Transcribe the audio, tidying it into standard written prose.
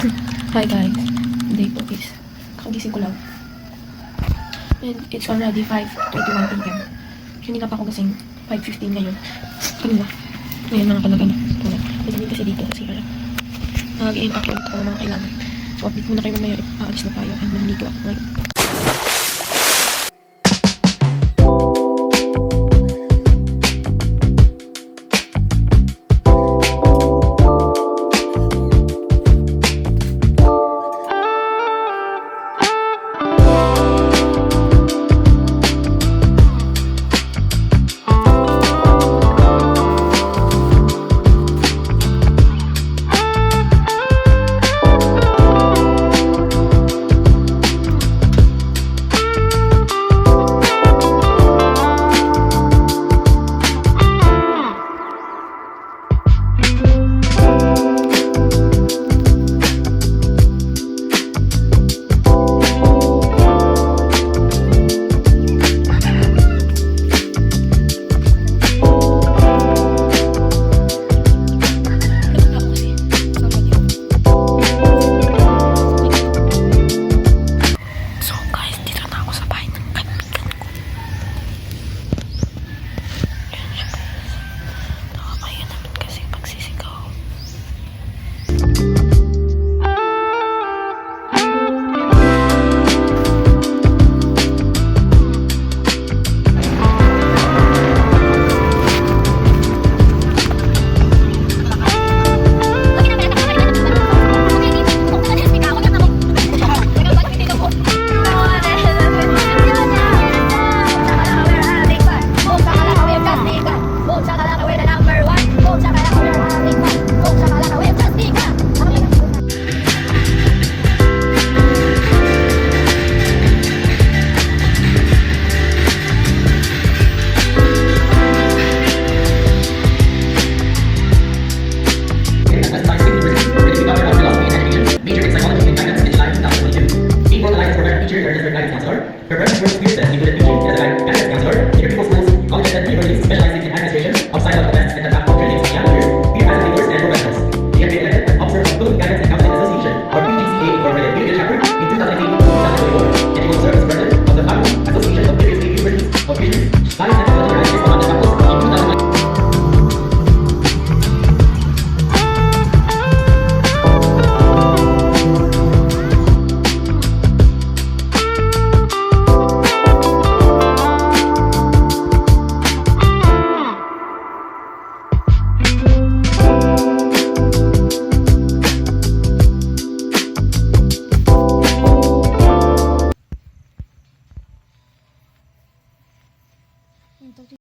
Hi guys, day 2 is kakagising ko lang. And it's already 5:21 PM. Kanina pa ako kasing 5:15 ngayon. Ngayon mga kalaga na. Nagiging kasi dito kasi pala. Nag-i-upload ako ng mga kailangan. So update muna kayo mamaya. Aalis na tayo and nandito ako ngayon.